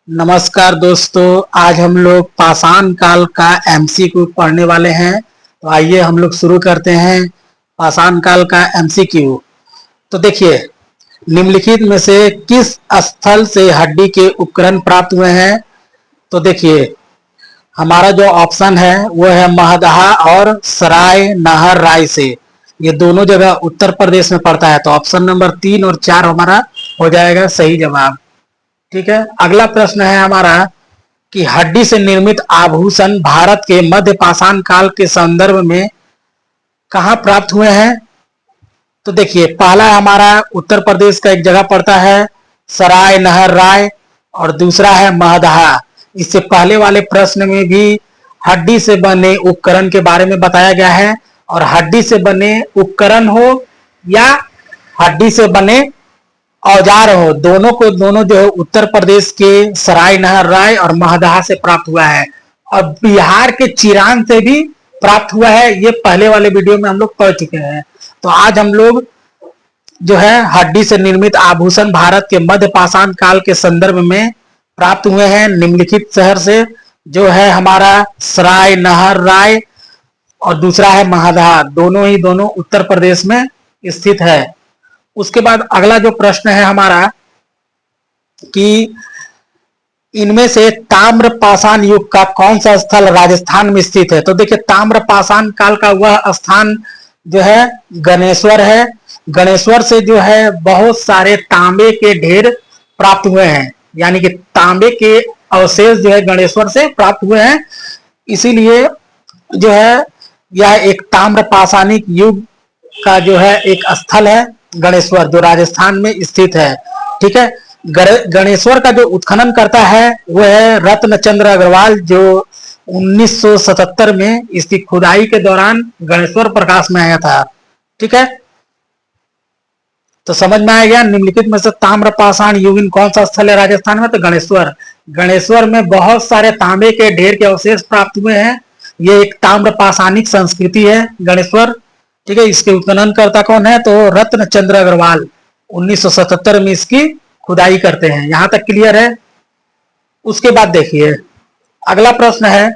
नमस्कार दोस्तों। आज हम लोग पाषाण काल का एमसीक्यू पढ़ने वाले हैं। तो आइए हम लोग शुरू करते हैं पाषाण काल का एमसीक्यू। तो देखिए, निम्नलिखित में से किस स्थल से हड्डी के उपकरण प्राप्त हुए हैं? तो देखिए, हमारा जो ऑप्शन है वो है महदहा और सराय नहर राय से। ये दोनों जगह उत्तर प्रदेश में पड़ता है। तो ऑप्शन नंबर 3 और 4 हमारा हो जाएगा सही जवाब। ठीक है, अगला प्रश्न है हमारा कि हड्डी से निर्मित आभूषण भारत के मध्य पाषाण काल के संदर्भ में कहां प्राप्त हुए हैं? तो देखिए, पहला हमारा उत्तर प्रदेश का एक जगह पड़ता है सराय नहर राय, और दूसरा है महदहा। इससे पहले वाले प्रश्न में भी हड्डी से बने उपकरण के बारे में बताया गया है, और हड्डी से बने उपकरण हो या हड्डी से बने औजार हो, दोनों को जो है उत्तर प्रदेश के सराय नहर राय और महदहा से प्राप्त हुआ है, और बिहार के चिरान से भी प्राप्त हुआ है। ये पहले वाले वीडियो में हम लोग पढ़ चुके हैं। तो आज हम लोग जो है हड्डी से निर्मित आभूषण भारत के मध्य पाषाण काल के संदर्भ में प्राप्त हुए हैं निम्नलिखित शहर से, जो है हमारा सराय नहर राय और दूसरा है महदहा। दोनों उत्तर प्रदेश में स्थित है। उसके बाद अगला जो प्रश्न है हमारा कि इनमें से ताम्र पाषाण युग का कौन सा स्थल राजस्थान में स्थित है? तो देखिए, ताम्र पाषाण काल का वह स्थान जो है गणेश्वर है। गणेश्वर से जो है बहुत सारे तांबे के ढेर प्राप्त हुए हैं, यानी कि तांबे के अवशेष जो है गणेश्वर से प्राप्त हुए हैं। इसीलिए जो है यह एक ताम्र पाषाणिक युग का जो है एक स्थल है गणेश्वर, जो राजस्थान में स्थित है। ठीक है, गणेश्वर का जो उत्खनन करता है वह है रत्नचंद्र अग्रवाल, जो 1977 में इसकी खुदाई के दौरान गणेश्वर प्रकाश में आया था। ठीक है, तो समझ में आ गया निम्नलिखित में से ताम्र पाषाण युगीन कौन सा स्थल है राजस्थान में? तो गणेश्वर। गणेश्वर में बहुत सारे तांबे के ढेर के अवशेष प्राप्त हुए हैं। ये एक ताम्र पाषाणिक संस्कृति है गणेश्वर। ठीक है, इसके उत्खननकर्ता कौन है? तो रत्नचंद्र अग्रवाल 1977 में इसकी खुदाई करते हैं। यहां तक क्लियर है। उसके बाद देखिए, अगला प्रश्न है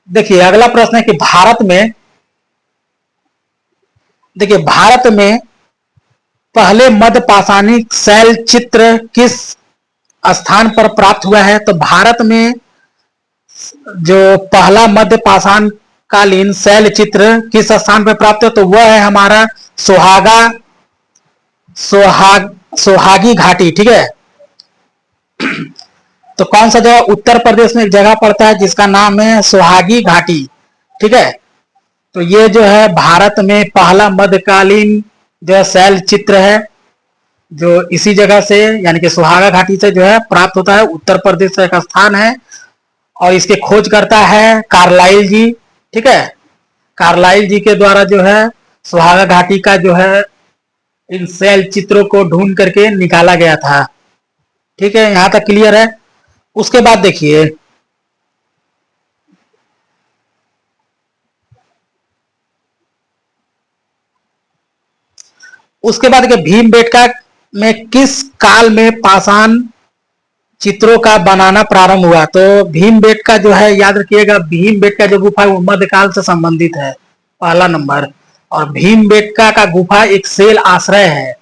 देखिए, अगला प्रश्न है कि भारत में पहले मध्य पाषाणिक शैल चित्र किस स्थान पर प्राप्त हुआ है? तो भारत में जो पहला मध्य पाषाण कालीन शैल चित्र किस स्थान पर प्राप्त है? तो वह है हमारा सोहागी घाटी। ठीक है, तो कौन सा जगह? उत्तर प्रदेश में एक जगह पड़ता है जिसका नाम है सोहागी घाटी। ठीक है, तो ये जो है भारत में पहला मध्यकालीन जो है शैल चित्र है, जो इसी जगह से यानी कि सुहागा घाटी से जो है प्राप्त होता है। उत्तर प्रदेश का एक स्थान है, और इसके खोज करता है कार्लाइल जी। ठीक है, कार्लाइल जी के द्वारा जो है सुहागा घाटी का जो है इन शैल चित्रों को ढूंढ करके निकाला गया था। ठीक है, यहां तक क्लियर है। उसके बाद देखिए, भीमबेटका में किस काल में पाषाण चित्रों का बनाना प्रारंभ हुआ? तो भीमबेटका जो है, याद रखिएगा, भीमबेटका जो गुफा है वो मध्यकाल से संबंधित है, पहला नंबर। और भीमबेटका का गुफा एक सेल आश्रय है।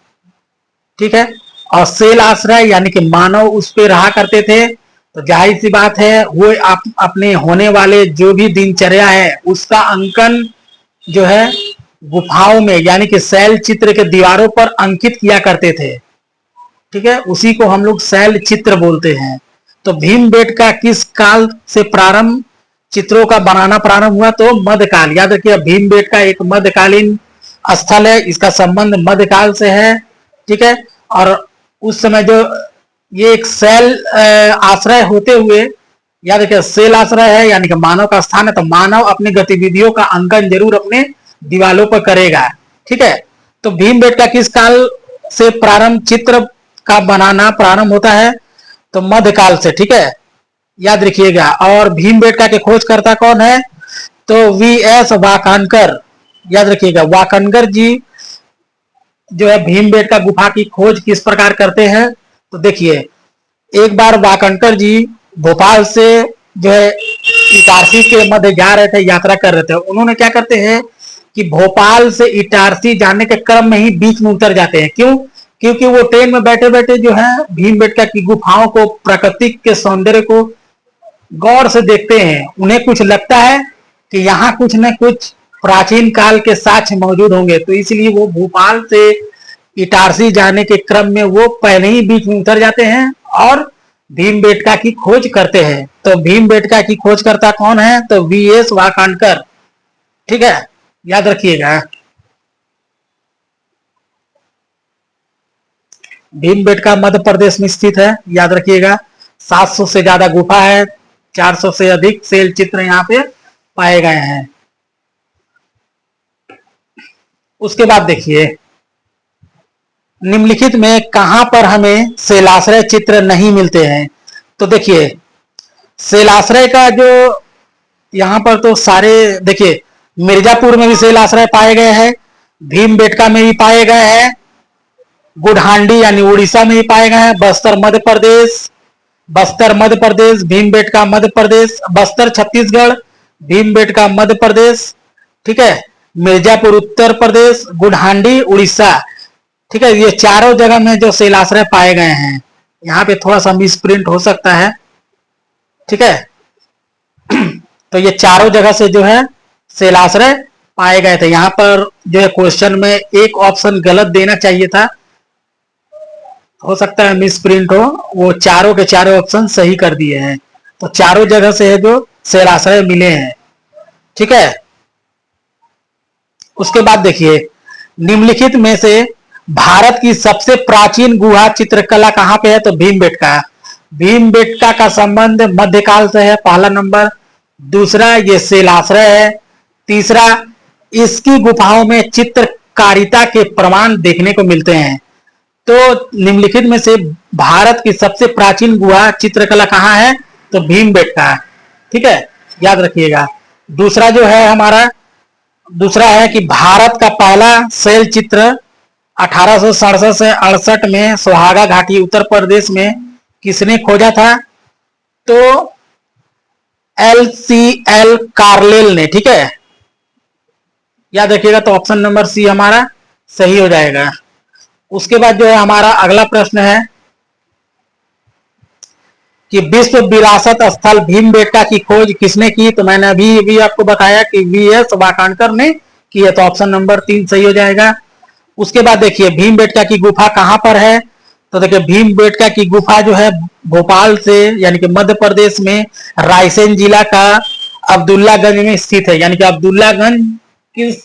ठीक है, और सेल आश्रय यानी कि मानव उस पे रहा करते थे। तो जाहिर सी बात है वो अपने होने वाले जो भी दिनचर्या है उसका अंकन जो है गुफाओं में यानी कि शैल चित्र के दीवारों पर अंकित किया करते थे। ठीक है, उसी को हम लोग शैल चित्र बोलते हैं। तो भीमबेटका किस काल से प्रारंभ चित्रों का बनाना प्रारंभ हुआ? तो मध्यकाल। याद रखिए, भीमबेटका एक मध्यकालीन स्थल है, इसका संबंध मध्यकाल से है। ठीक है, और उस समय जो ये एक शैल आश्रय होते हुए, याद रखिए शैल आश्रय है यानी कि मानव का स्थान है, तो मानव अपनी गतिविधियों का अंकन जरूर अपने दीवालों पर करेगा। ठीक है, तो भीमबेटका किस काल से प्रारंभ चित्र का बनाना प्रारंभ होता है? तो मध्यकाल से। ठीक है, याद रखिएगा। और भीमबेटका के खोजकर्ता कौन है? तो वी एस वाकानकर। याद रखिएगा, वाकनगर जी जो है भीमबेटका गुफा की खोज किस प्रकार करते हैं। तो देखिए, एक बार वाकणकर जी भोपाल से जो है इटारसी के मध्य जा रहे थे, यात्रा कर रहे थे। उन्होंने क्या करते हैं कि भोपाल से इटारसी जाने के क्रम में ही बीच में उतर जाते हैं। क्यों? क्योंकि वो ट्रेन में बैठे बैठे जो है भीमबेटका की गुफाओं को, प्राकृतिक के सौंदर्य को गौर से देखते हैं। उन्हें कुछ लगता है कि यहाँ कुछ न कुछ प्राचीन काल के साक्ष्य मौजूद होंगे, तो इसलिए वो भोपाल से इटारसी जाने के क्रम में वो पहले ही बीच में उतर जाते हैं और भीमबेटका की खोज करते हैं। तो भीमबेटका की खोज करता कौन है? तो वीएस वाकाणकर। ठीक है, याद रखिएगा। भीमबेटका मध्य प्रदेश में स्थित है, याद रखिएगा। 700 से ज्यादा गुफा है, 400 से अधिक शैल चित्र यहाँ पे पाए गए हैं। उसके बाद देखिए, निम्नलिखित में कहां पर हमें शैलाश्रय चित्र नहीं मिलते हैं। तो देखिए, शैलाश्रय का जो यहाँ पर तो सारे देखिए, मिर्जापुर में भी शैलाश्रय पाए गए हैं, भीमबेटका में भी पाए गए हैं, गुड़हांडी यानी उड़ीसा में भी पाए गए हैं, बस्तर मध्य प्रदेश, भीमबेटका मध्य प्रदेश, बस्तर छत्तीसगढ़, भीमबेटका मध्य प्रदेश। ठीक है, मिर्जापुर उत्तर प्रदेश, गुड़हांडी उड़ीसा। ठीक है, ये चारों जगह में जो शैलाश्रय पाए गए हैं। यहाँ पे थोड़ा सा मिस प्रिंट हो सकता है। ठीक है, तो ये चारों जगह से जो है शैलाश्रय पाए गए थे। यहाँ पर जो है क्वेश्चन में एक ऑप्शन गलत देना चाहिए था, हो सकता है मिस प्रिंट हो, वो चारों के चारों ऑप्शन सही कर दिए हैं। तो चारों जगह से है जो शैलाश्रय मिले हैं। ठीक है, उसके बाद देखिए, निम्नलिखित में से भारत की सबसे प्राचीन गुहा चित्रकला कहां पे है। तो भीमबेटका। भीमबेटका का संबंध मध्यकाल से है, पहला नंबर। दूसरा, ये शैलाश्रय है। तीसरा, इसकी गुफाओं में चित्रकारिता के प्रमाण देखने को मिलते हैं। तो निम्नलिखित में से भारत की सबसे प्राचीन गुहा चित्रकला कहां है। तो भीमबेटका। ठीक है, याद रखिएगा। दूसरा जो है हमारा, दूसरा है कि भारत का पहला शैल चित्र 1867 से 68 में सोहागा घाटी उत्तर प्रदेश में किसने खोजा था। तो LCL कार्लेल ने। ठीक है, याद रखिएगा। तो ऑप्शन नंबर सी हमारा सही हो जाएगा। उसके बाद जो है हमारा अगला प्रश्न है कि विश्व विरासत स्थल भीमबेटका की खोज किसने की। तो मैंने अभी भी आपको बताया कि वीएस वाकाणकर ने की है, तो ऑप्शन नंबर 3 सही हो जाएगा। उसके बाद देखिए, भीमबेटका की गुफा कहां पर है। तो देखिए, भीमबेटका की गुफा जो है भोपाल से यानी कि मध्य प्रदेश में रायसेन जिला का अब्दुल्लागंज में स्थित है। यानी कि अब्दुल्लागंज किस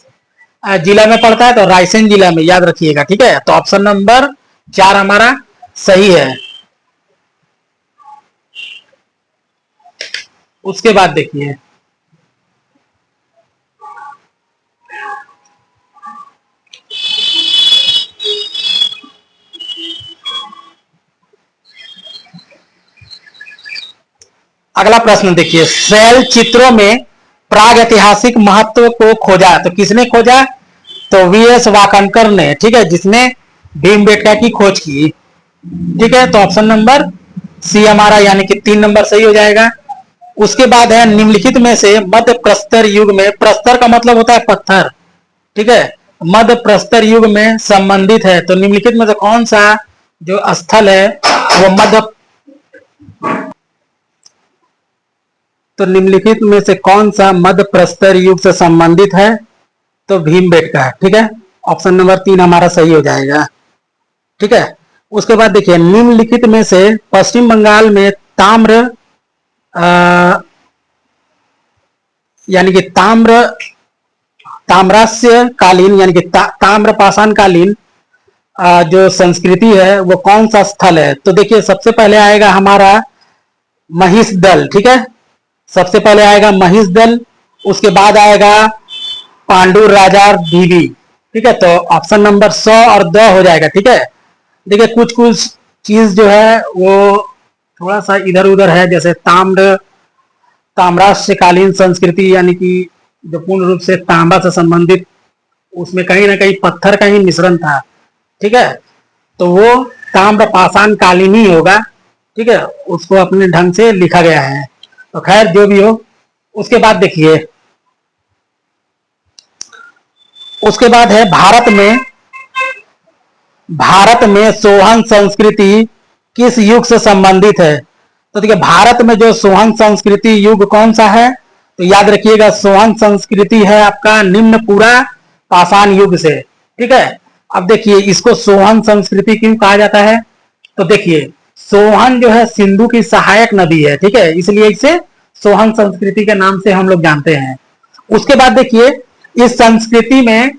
जिला में पड़ता है। तो रायसेन जिला में, याद रखिएगा। ठीक है, तो ऑप्शन नंबर 4 हमारा सही है। उसके बाद देखिए, अगला प्रश्न देखिए, शैल चित्रों में प्राग ऐतिहासिक महत्व को खोजा। तो किसने खोजा। तो वीएस वाकणकर ने। ठीक है, जिसने भीमबेटका की खोज की। ठीक है, तो ऑप्शन नंबर सी हमारा यानी कि 3 नंबर सही हो जाएगा। उसके बाद है, निम्नलिखित में से मध्य प्रस्तर युग में, प्रस्तर का मतलब होता है पत्थर। ठीक है, मध्य प्रस्तर युग में संबंधित है। तो निम्नलिखित में से कौन सा जो स्थल है वो मध्य, तो निम्नलिखित में से कौन सा मध्य प्रस्तर युग से संबंधित है। तो भीमबेटका है। ठीक है, ऑप्शन नंबर 3 हमारा सही हो जाएगा। ठीक है, उसके बाद देखिए, निम्नलिखित में से पश्चिम बंगाल में ताम्र यानी कि ताम्रास्य कालीन यानी कि ताम्र पाषाण कालीन जो संस्कृति है वो कौन सा स्थल है। तो देखिए, सबसे पहले आएगा हमारा महिषदल। ठीक है, सबसे पहले आएगा महिषदल। उसके बाद आएगा पांडुर राजा बीबी। ठीक है, तो ऑप्शन नंबर 100 और 2 हो जाएगा। ठीक है, देखिए कुछ कुछ चीज जो है वो थोड़ा सा इधर उधर है, जैसे ताम्राश्यकालीन संस्कृति यानी कि जो पूर्ण रूप से तांबा से संबंधित, उसमें कहीं ना कहीं पत्थर का ही मिश्रण था। ठीक है, तो वो ताम्र पाषाण कालीन ही होगा। ठीक है, उसको अपने ढंग से लिखा गया है। तो खैर जो भी हो, उसके बाद देखिए, उसके बाद है भारत में सोहन संस्कृति किस युग से संबंधित है। तो देखिए, भारत में जो सोहन संस्कृति युग कौन सा है, तो याद रखिएगा, सोहन संस्कृति है आपका निम्नपुरा पाषाण युग से। ठीक है, अब देखिए, इसको सोहन संस्कृति क्यों कहा जाता है, तो देखिए, सोहन जो है सिंधु की सहायक नदी है। ठीक है, इसलिए इसे सोहन संस्कृति के नाम से हम लोग जानते हैं। उसके बाद देखिए, इस संस्कृति में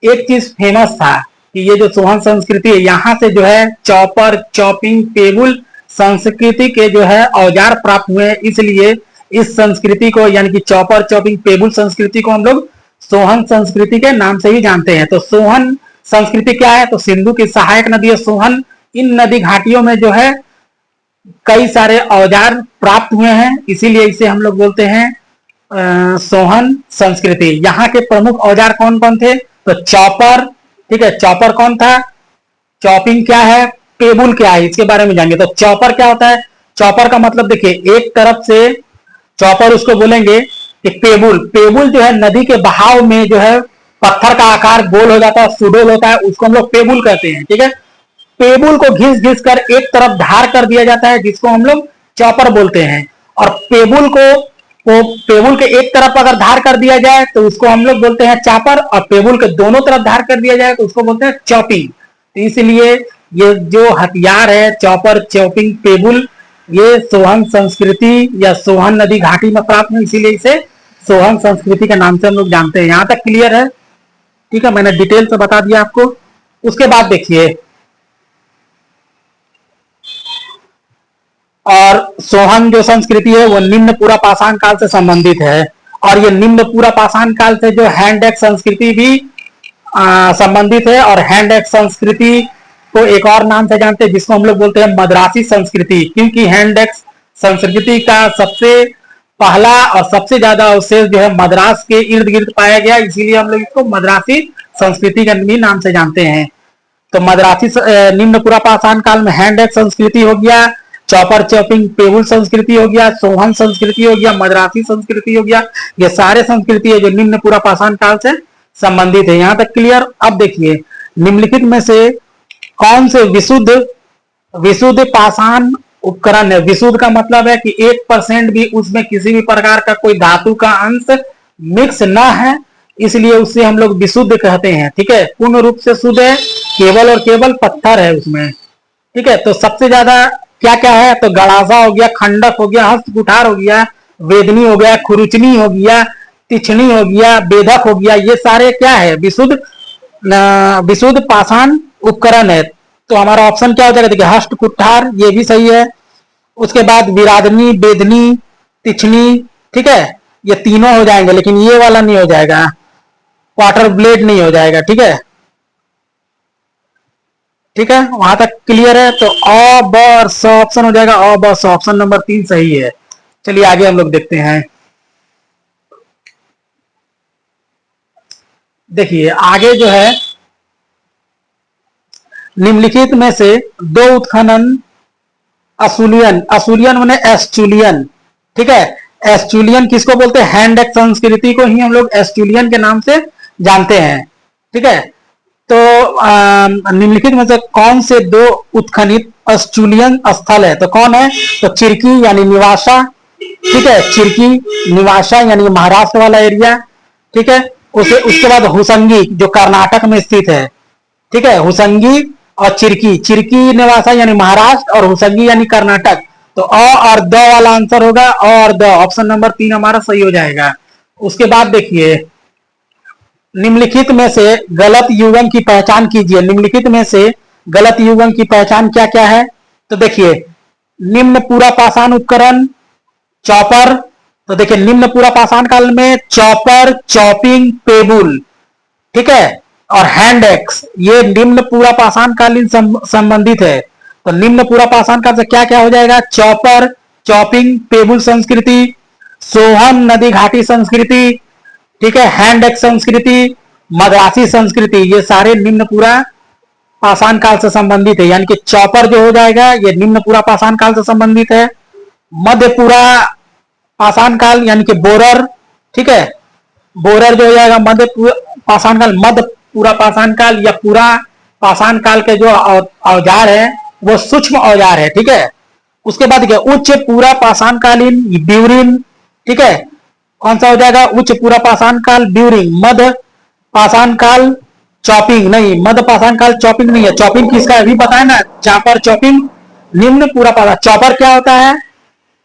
एक चीज फेमस था कि ये जो सोहन संस्कृति है, यहाँ से जो है चॉपर, चॉपिंग, टेबल संस्कृति के जो है औजार प्राप्त हुए हैं। इसलिए इस संस्कृति को, यानी कि चॉपर, चॉपिंग, टेबल संस्कृति को हम लोग सोहन संस्कृति के नाम से ही जानते हैं। तो सोहन संस्कृति क्या है, तो सिंधु की सहायक नदी है सोहन। इन नदी घाटियों में जो है कई सारे औजार प्राप्त हुए हैं, इसीलिए इसे हम लोग बोलते हैं सोहन संस्कृति। यहाँ के प्रमुख औजार कौन कौन थे, तो चॉपर। ठीक है, चॉपर कौन था, चॉपिंग क्या है, टेबल क्या है, इसके बारे में जानेंगे। तो चॉपर क्या होता है, चॉपर का मतलब देखिए, एक तरफ से चॉपर उसको बोलेंगे कि पेबुल जो है नदी के बहाव में जो है पत्थर का आकार गोल हो जाता है, सुडोल होता है, उसको हम लोग पेबुल कहते हैं। ठीक है, पेबुल को घिस घिस कर एक तरफ धार कर दिया जाता है, जिसको हम लोग चॉपर बोलते हैं। और पेबुल के एक तरफ अगर धार कर दिया जाए तो उसको हम लोग बोलते हैं चापर, और पेबुल के दोनों तरफ धार कर दिया जाए तो उसको बोलते हैं चॉपिंग। तो इसलिए ये जो हथियार है चॉपर, चॉपिंग, पेबुल, ये सोहन संस्कृति या सोहन नदी घाटी में प्राप्त है, इसीलिए इसे सोहन संस्कृति के नाम से हम लोग जानते हैं। यहां तक क्लियर है। ठीक है, मैंने डिटेल से बता दिया आपको। उसके बाद देखिए, और सोहन जो संस्कृति है वो निम्नपुरा पाषाण काल से संबंधित है। और ये निम्नपुरा पाषाण काल से जो हैंड एक्स संस्कृति भी संबंधित है। और हैंड एक्स संस्कृति को एक और नाम से जानते हैं, जिसको हम लोग बोलते हैं मद्रासी संस्कृति, क्योंकि हैंड एक्स संस्कृति का सबसे पहला और सबसे ज्यादा अवशेष जो है मद्रास के इर्द गिर्द पाया गया, इसीलिए हम लोग इसको मद्रासी संस्कृति के भी नाम से जानते हैं। तो मद्रासी निम्नपुरा पाषाण काल में हैंड एक्स संस्कृति हो गया, चॉपर, चॉपिंग, पेबुल संस्कृति हो गया, सोहन संस्कृति हो गया, मद्रासी संस्कृति हो गया। ये सारे संस्कृति है जो निम्नपुरा पाषाण काल से संबंधित है। यहां तक क्लियर। अब देखिए, निम्नलिखित में से कौन से विशुद्ध पाषाण उपकरण है। विशुद्ध का मतलब है कि 1% भी उसमें किसी भी प्रकार का कोई धातु का अंश मिक्स ना है, इसलिए उसे हम लोग विशुद्ध कहते हैं। ठीक है, पूर्ण रूप से शुद्ध है, केवल और केवल पत्थर है उसमें। ठीक है, तो सबसे ज्यादा क्या क्या है, तो गड़ासा हो गया, खंडक हो गया, हस्त कुठार हो गया, वेदनी हो गया, खुरुचनी हो गया, तिछनी हो गया, बेधक हो गया, ये सारे क्या है, विशुद्ध पाषाण उपकरण है। तो हमारा ऑप्शन क्या हो जाएगा, देखिए हस्त कुठार, ये भी सही है। उसके बाद विरादनी, बेदनी, तिछनी, ठीक है, ये तीनों हो जाएंगे, लेकिन ये वाला नहीं हो जाएगा, क्वार्टर ब्लेड नहीं हो जाएगा। ठीक है, ठीक है, वहां तक क्लियर है। तो अ ब और स ऑप्शन हो जाएगा, अ ब स, ऑप्शन नंबर 3 सही है। चलिए आगे हम लोग देखते हैं। देखिए आगे जो है, निम्नलिखित में से दो उत्खनन असूलियन माने एस्चुलियन। ठीक है, एस्चुलियन किसको बोलते हैं, हैंड एक्स संस्कृति को ही हम लोग एस्चुलियन के नाम से जानते हैं। ठीक है, तो निम्नलिखित में से कौन से दो उत्खनित एस्चुलियन स्थल है, तो कौन है, तो चिरकी यानी निवासा। ठीक है, चिरकी निवासा यानी महाराष्ट्र वाला एरिया। ठीक है, उसके बाद हुसंगी जो कर्नाटक में स्थित है। ठीक है, हुसंगी और चिरकी निवासा यानी महाराष्ट्र और हुसंगी यानी कर्नाटक। तो अ और द वाला आंसर होगा, अ और द, ऑप्शन नंबर 3 हमारा सही हो जाएगा। उसके बाद देखिए, निम्नलिखित में से गलत युग्म की पहचान कीजिए। निम्नलिखित में से गलत युग्म की पहचान क्या क्या है, तो देखिए, निम्न पूरा पाषाण उपकरण चॉपर। तो देखिए, निम्न पूरा पाषाण काल में चॉपर, चॉपिंग, पेबुल, ठीक है, और हैंड एक्स, ये निम्न पूरा पाषाण कालीन संबंधित है। तो निम्न पूरा पाषाण काल से क्या क्या हो जाएगा, चॉपर, चॉपिंग, पेबुल संस्कृति, सोहन नदी घाटी संस्कृति, ठीक है, हैंड एक्स संस्कृति, मद्रासी संस्कृति, ये सारे निम्न पूरा पाषाण काल से संबंधित है, यानी कि चौपर जो हो जाएगा ये निम्न पूरा पाषाण काल से संबंधित है। मध्य पूरा पाषाण काल यानी कि बोरर, ठीक है, बोरर जो हो जाएगा मध्य पाषाण काल, मध्य पूरा पाषाण काल या पूरा पाषाण काल के जो औजार है वो सूक्ष्म औजार है, ठीक है। उसके बाद क्या, उच्च पूरा पाषाण कालीन ब्यूरिन, ठीक है, कौन सा हो जाएगा, उच्च पूरा पाषाण काल ब्यूरिंग। मध्य पाषाण काल चॉपिंग नहीं, मध्य पाषाण काल चॉपिंग नहीं है, चॉपिंग किसका अभी बताया ना, चापर चॉपिंग। निम्न पूरा पाषाण, चॉपर क्या होता है,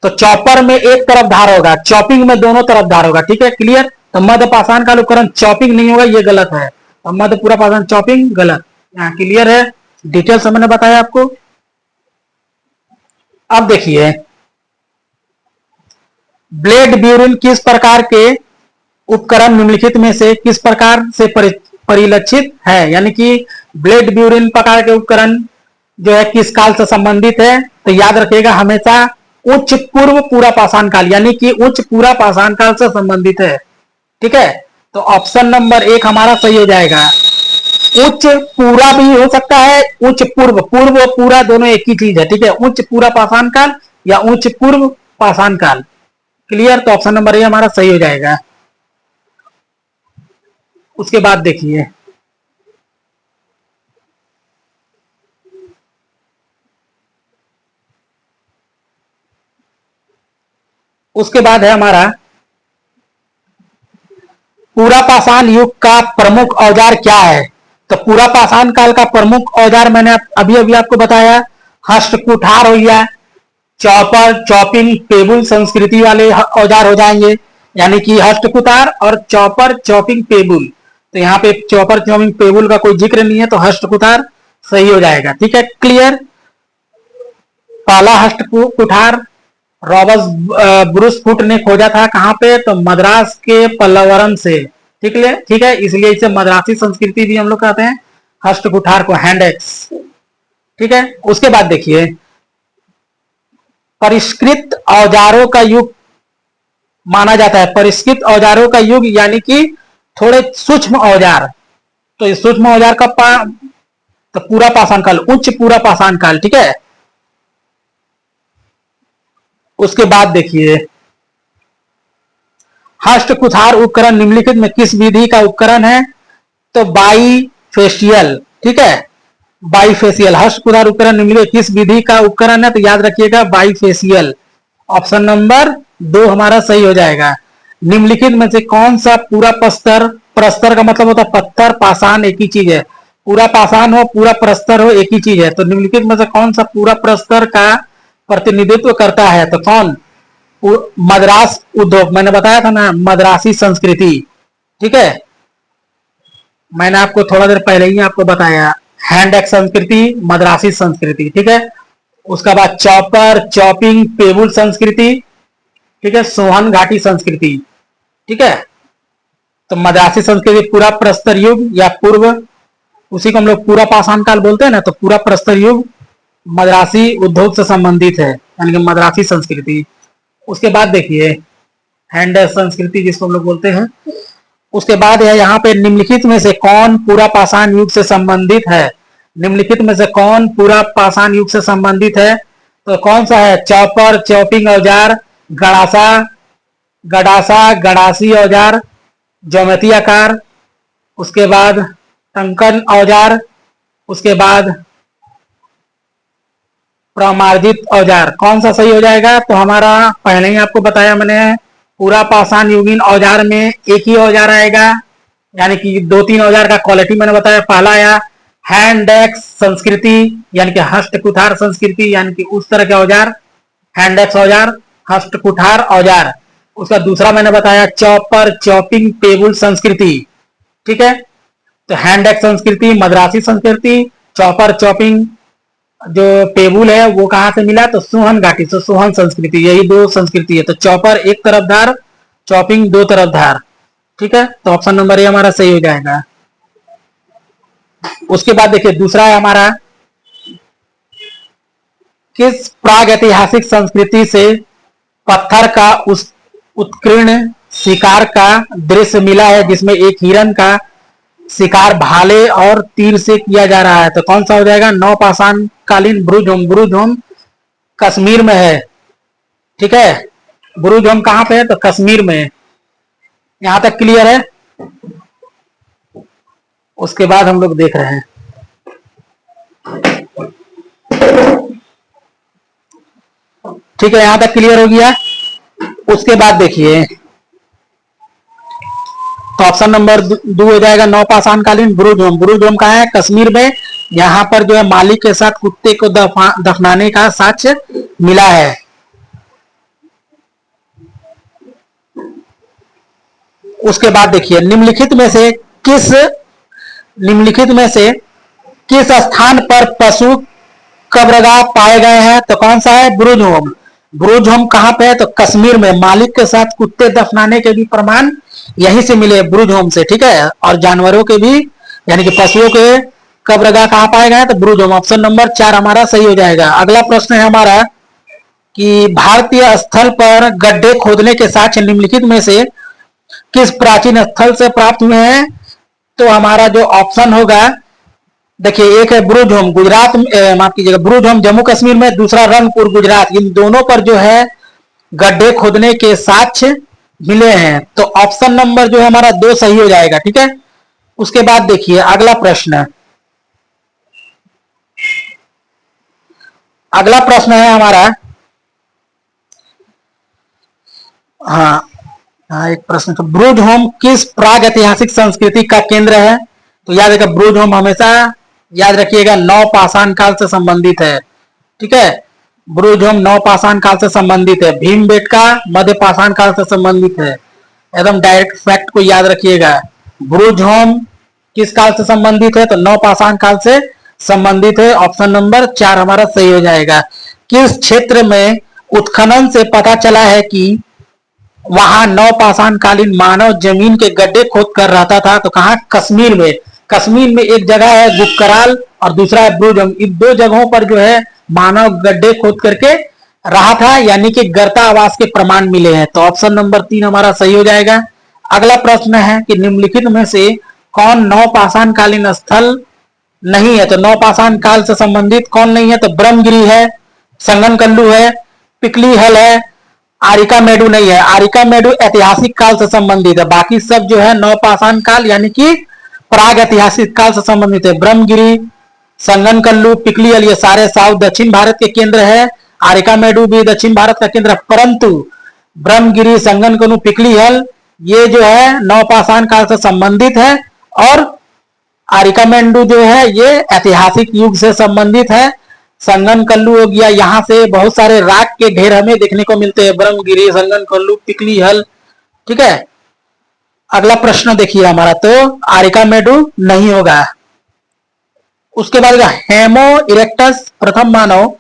तो चॉपर में एक तरफ धार होगा, चॉपिंग में दोनों तरफ धार होगा, ठीक है, क्लियर। तो मध्य पाषाण काल उपकरण चॉपिंग नहीं होगा, ये गलत है, और मध्य पूरा पाषाण चॉपिंग गलत, यहाँ क्लियर है, डिटेल से मैंने बताया आपको। अब देखिए ब्लेड ब्यूरिन किस प्रकार के उपकरण निम्नलिखित में से किस प्रकार से परिलक्षित है, यानी कि ब्लेड ब्यूरिन प्रकार के उपकरण जो है किस काल से संबंधित है, तो याद रखिएगा हमेशा उच्च पूर्व पूरा पाषाण काल यानी कि उच्च पूरा पाषाण काल से संबंधित है, ठीक है। तो ऑप्शन नंबर 1 हमारा सही हो जाएगा। उच्च पूरा भी हो सकता है, उच्च पूर्व, पूर्व और पूरा दोनों एक ही चीज है, ठीक है, उच्च पूरा पाषाण काल या उच्च पूर्व पाषाण काल, क्लियर। तो ऑप्शन नंबर ए हमारा सही हो जाएगा। उसके बाद देखिए उसके बाद है हमारा पूरा पाषाण युग का प्रमुख औजार क्या है। तो पूरा पाषाण काल का प्रमुख औजार मैंने अभी अभी आपको बताया, हस्त कुठार हो गया, चॉपर चॉपिंग पेबुल संस्कृति वाले औजार हो जाएंगे, यानी कि हस्त कुठार और चॉपर चॉपिंग पेबुल। तो यहाँ पे चॉपर चॉपिंग पेबुल का कोई जिक्र नहीं है, तो हस्त कुठार सही हो जाएगा, ठीक है, क्लियर। पहला हस्त कुठार रॉबर्ट ब्रूस फुट ने खोजा था, कहां पे, तो मद्रास के पल्लवरम से, ठीक है, इसलिए इसे मद्रासी संस्कृति भी हम लोग कहते हैं, हस्त कुठार को, हैंड एक्स, ठीक है। उसके बाद देखिए परिष्कृत औजारों का युग माना जाता है, परिष्कृत औजारों का युग यानी कि थोड़े सूक्ष्म औजार, तो इस सूक्ष्म औजार का तो पूरा पाषाण काल, उच्च पूरा पाषाण काल, ठीक है। उसके बाद देखिए हस्त कुठार उपकरण निम्नलिखित में किस विधि का उपकरण है, तो बाई फेशियल, ठीक है, बाई फेशियल। हस्त कुठार उपकरण निम्नलिखित किस विधि का उपकरण है, तो याद रखिएगा बाई फेशियल, ऑप्शन नंबर 2 हमारा सही हो जाएगा। निम्नलिखित में से कौन सा पूरा प्रस्तर, प्रस्तर का मतलब होता है पत्थर, पाषाण एक ही चीज है, पूरा पाषाण हो पूरा प्रस्तर हो एक ही चीज है, तो निम्नलिखित में से कौन सा पूरा प्रस्तर का प्रतिनिधित्व करता है, तो कौन, मद्रास उद्योग, मैंने बताया था ना मद्रासी संस्कृति, ठीक है, मैंने आपको थोड़ा देर पहले ही आपको बताया, हैंड एक्स संस्कृति, मद्रासी संस्कृति, ठीक है। उसके बाद चॉपर चॉपिंग पेबुल संस्कृति, ठीक है, सोहन घाटी संस्कृति, ठीक है। तो मद्रासी संस्कृति पूरा प्रस्तर युग या पूर्व, उसी को हम लोग पूरा पाषाण काल बोलते हैं ना, तो पूरा प्रस्तर युग मद्रासी उद्योग से संबंधित है, यानी कि मद्रासी संस्कृति। उसके बाद देखिए हैंड संस्कृति जिसको हम लोग बोलते हैं। उसके बाद है यहाँ पे निम्नलिखित में से कौन पूरा पाषाण युग से संबंधित है, निम्नलिखित में से कौन पूरा पाषाण युग से संबंधित है, तो कौन सा है, चॉपर चॉपिंग औजार, गड़ासा गडासा गडासी औजार, ज्योमेट्री आकार, उसके बाद टंकन औजार, उसके बाद प्रमार्जित औजार, कौन सा सही हो जाएगा, तो हमारा पहले ही आपको बताया मैंने, पूरा पाषाण युगीन औजार में एक ही औजार आएगा, यानी कि 2-3 औजार का क्वालिटी मैंने बताया। पहला आया हैंड एक्स संस्कृति, यानी कि हस्त कुठार संस्कृति, यानी कि उस तरह के औजार, हैंड एक्स औजार, हस्त कुठार औजार। उसका दूसरा मैंने बताया चॉपर चॉपिंग पेबुल संस्कृति, ठीक है। तो हैंड एक्स संस्कृति मद्रासी संस्कृति, चॉपर चॉपिंग जो पेबुल है वो कहां से मिला, तो सोहन घाटी से, सोहन संस्कृति, यही 2 संस्कृति है। तो चॉपर एक तरफ धार, चॉपिंग 2 तरफ धार, ठीक है। तो ऑप्शन नंबर ए हमारा सही हो जाएगा। उसके बाद देखिए दूसरा है हमारा, किस प्राग ऐतिहासिक संस्कृति से पत्थर का उस उत्कीर्ण शिकार का दृश्य मिला है, जिसमें एक हिरण का शिकार भाले और तीर से किया जा रहा है, तो कौन सा हो जाएगा? नौपाषाण कालीन ब्रुज होम। ब्रुज होम कश्मीर में है, ठीक है। ब्रुज होम कहां पे है? तो कश्मीर में। यहां तक क्लियर है? उसके बाद हम लोग देख रहे हैं, ठीक है, यहां तक क्लियर हो गया। उसके बाद देखिए, तो ऑप्शन नंबर 2 हो जाएगा नौपाषाण कालीन ब्रुज होम। ब्रुज होम कहाँ है? कश्मीर में। यहाँ पर जो है मालिक के साथ कुत्ते को दफनाने का साक्ष्य मिला है। उसके बाद देखिए, निम्नलिखित में से किस स्थान पर पशु कब्रगाह पाए गए हैं? तो कौन सा है? ब्रुज होम। ब्रुज होम कहां पे है? तो कश्मीर में। मालिक के साथ कुत्ते दफनाने के भी प्रमाण यहीं से मिले, ब्रुज होम से, ठीक है। और जानवरों के भी, यानी कि पशुओं के कब्रगाह कहां पाए गए? तो ब्रुज होम। ऑप्शन नंबर 4 हमारा सही हो जाएगा। अगला प्रश्न है हमारा कि भारतीय स्थल पर गड्ढे खोदने के साक्ष्य निम्नलिखित में से किस प्राचीन स्थल से प्राप्त हुए हैं? तो हमारा जो ऑप्शन होगा, देखिए, एक है ब्रुज होम गुजरात, माफ कीजिएगा, ब्रुज होम जम्मू कश्मीर में, दूसरा रंगपुर गुजरात। इन दोनों पर जो है गड्ढे खोदने के साक्ष्य मिले हैं, तो ऑप्शन नंबर जो है हमारा 2 सही हो जाएगा, ठीक है। उसके बाद देखिए अगला प्रश्न, अगला प्रश्न है हमारा, हाँ हाँ, एक प्रश्न, तो ब्रुज होम किस प्राग ऐतिहासिक संस्कृति का केंद्र है? तो याद रखिएगा, ब्रुज होम हमेशा याद रखिएगा नौपाषाण काल से संबंधित है, ठीक है। ब्रुज होम नौपाषाण काल से संबंधित है। भीमबेटका मध्य पाषाण काल से संबंधित है। एकदम डायरेक्ट फैक्ट को याद रखिएगा। ब्रुज होम किस काल से संबंधित है? तो नौपाषाण काल से संबंधित है। ऑप्शन नंबर 4 हमारा सही हो जाएगा। किस क्षेत्र में उत्खनन से पता चला है कि वहां नौपाषाण कालीन मानव जमीन के गड्ढे खोद कर रहता था? तो कहा? कश्मीर में। कश्मीर में एक जगह है गुपकराल और दूसरा है ब्रुज होम। इन 2 जगहों पर जो है मानव गड्ढे खोद करके रहा था, यानी कि गर्ता आवास के प्रमाण मिले हैं। तो ऑप्शन नंबर 3 हमारा सही हो जाएगा। अगला प्रश्न है कि निम्नलिखित में से कौन नौपाषाण कालीन स्थल नहीं है? तो नौपाषाण काल से संबंधित कौन नहीं है? तो ब्रह्मगिरी है, संगनकल्लू है, पिकली हल है, आरिका मेडू नहीं है। आरिका मेडू ऐतिहासिक काल से संबंधित है, बाकी सब जो है नवपाषाण काल यानी कि प्राग ऐतिहासिक काल से संबंधित है। ब्रह्मगिरी, संगनकल्लू, पिकलीहल ये सारे साउथ दक्षिण भारत के केंद्र है। आरिका मेडू भी दक्षिण भारत का केंद्र है, परंतु ब्रह्मगिरी, संगनकल्लू, पिकलीहल ये जो है नवपाषाण काल से संबंधित है, और आरिका मेंडू जो है ये ऐतिहासिक युग से संबंधित है। संगनकल्लू हो गया, यहाँ से बहुत सारे राख के ढेर हमें देखने को मिलते हैं, ब्रह्मगिरी, संगनकल्लू, पिकलीहल, ठीक है। अगला प्रश्न देखिए हमारा, तो आरिका मेडू नहीं होगा। उसके बाद हेमो इरेक्टस प्रथम मानव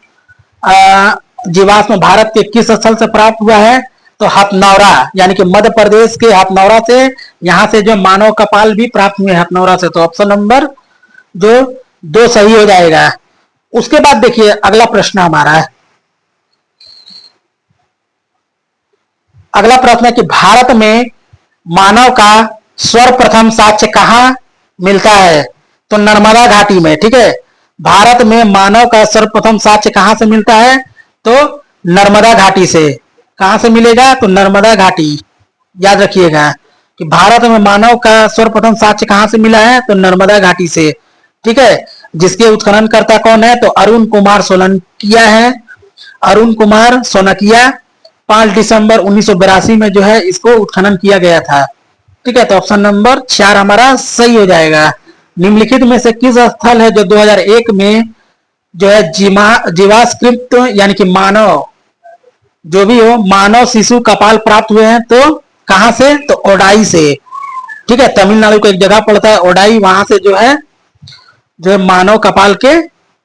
जीवाश्म भारत के किस स्थल से प्राप्त हुआ है? तो हथनौरा, यानी कि मध्य प्रदेश के हथनौरा से, यहां से जो मानव कपाल भी प्राप्त हुए हथनौरा से। तो ऑप्शन नंबर जो 2 सही हो जाएगा। उसके बाद देखिए अगला प्रश्न हमारा है, अगला प्रश्न है कि भारत में मानव का सर्वप्रथम साक्ष्य कहां मिलता है? तो नर्मदा घाटी में, ठीक है। भारत में मानव का सर्वप्रथम साक्ष्य कहां से मिलता है? तो नर्मदा घाटी से। कहां से मिलेगा? तो नर्मदा घाटी। याद रखिएगा कि भारत में मानव का सर्वप्रथम साक्ष्य कहां से मिला है? तो नर्मदा घाटी से, ठीक है। जिसके उत्खननकर्ता कौन है? तो अरुण कुमार सोलंकिया है। अरुण कुमार सोलंकिया 5 दिसंबर 1982 में जो है इसको उत्खनन किया गया था, ठीक है। तो ऑप्शन नंबर 4 हमारा सही हो जाएगा। निम्नलिखित में से किस स्थल है जो 2001 में जो है जीवाश्कृत यानी कि मानव जो भी हो मानव शिशु कपाल प्राप्त हुए हैं? तो कहां से? तो ओडाई से, ठीक है। तमिलनाडु को एक जगह पड़ता है ओडाई, वहां से जो है मानव कपाल के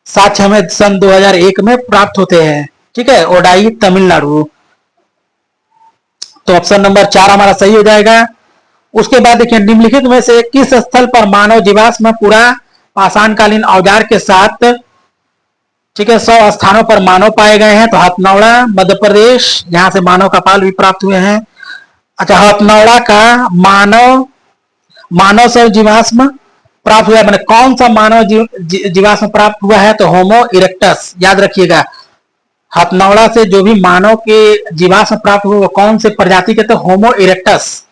साक्ष्य हमें सन 2001 में प्राप्त होते हैं, ठीक है, ओडाई तमिलनाडु। तो ऑप्शन नंबर 4 हमारा सही हो जाएगा। उसके बाद देखिए निम्नलिखित में से किस स्थल पर मानव जीवाश्म पूरा पाषाणकालीन औजार के साथ, ठीक है, 100 स्थानों पर मानव पाए गए हैं? तो हथनौड़ा मध्य प्रदेश, यहां से मानव कपाल भी प्राप्त हुए हैं। अच्छा, हथनौड़ा का मानव सब जीवाश्म प्राप्त हुआ है, मैंने कौन सा मानव जीवाश्म प्राप्त हुआ है, तो होमो इरेक्टस, याद रखिएगा। हथनौड़ा से जो भी मानव के जीवाश्म प्राप्त हुआ वो कौन से प्रजाति के, तो होमो इरेक्टस।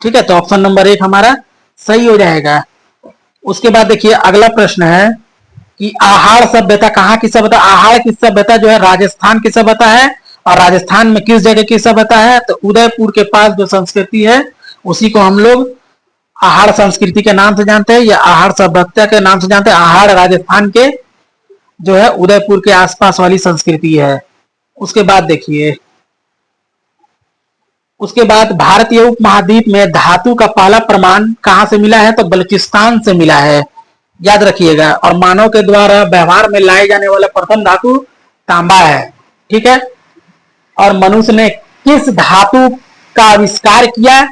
ठीक है, तो ऑप्शन नंबर 1 हमारा सही हो जाएगा। उसके बाद देखिए अगला प्रश्न है कि आहार सभ्यता कहाँ की सभ्यता, आहार की सभ्यता जो है राजस्थान की सभ्यता है, और राजस्थान में किस जगह की सभ्यता है, तो उदयपुर के पास जो संस्कृति है उसी को हम लोग आहार संस्कृति के नाम से जानते हैं, या आहार सभ्यता के नाम से जानते हैं। आहार राजस्थान के जो है उदयपुर के आसपास वाली संस्कृति है। उसके बाद देखिए, उसके बाद भारतीय उपमहाद्वीप में धातु का पहला प्रमाण कहां से मिला है, तो बलूचिस्तान से मिला है, याद रखिएगा। और मानव के द्वारा व्यवहार में लाए जाने वाला प्रथम धातु तांबा है। ठीक है, और मनुष्य ने किस धातु का आविष्कार किया,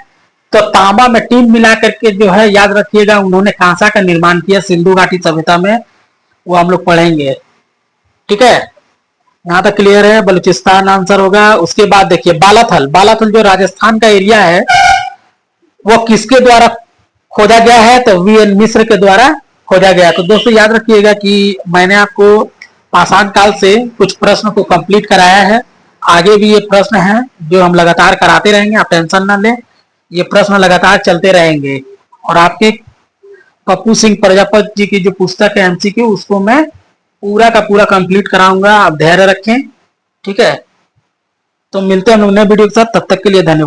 तो तांबा में टीम मिला करके जो है, याद रखिएगा, उन्होंने कांसा का निर्माण किया सिंधु घाटी सभ्यता में, वो हम लोग पढ़ेंगे। ठीक है, यहां तक क्लियर है, बलूचिस्तान आंसर होगा। उसके बाद देखिए बालाथल, बालाथल जो राजस्थान का एरिया है वो किसके द्वारा खोजा गया है, तो वीएन मिश्र के द्वारा खोजा गया। तो दोस्तों याद रखिएगा कि मैंने आपको पाषाण काल से कुछ प्रश्न को कंप्लीट कराया है, आगे भी ये प्रश्न है जो हम लगातार कराते रहेंगे, आप टेंशन ना लें, ये प्रश्न लगातार चलते रहेंगे। और आपके पप्पू सिंह प्रजापति जी की जो पुस्तक है एमसीक्यू, उसको मैं पूरा का पूरा कंप्लीट कराऊंगा, आप धैर्य रखें। ठीक है, तो मिलते हैं हम लोग नए वीडियो के साथ, तब तक के लिए धन्यवाद।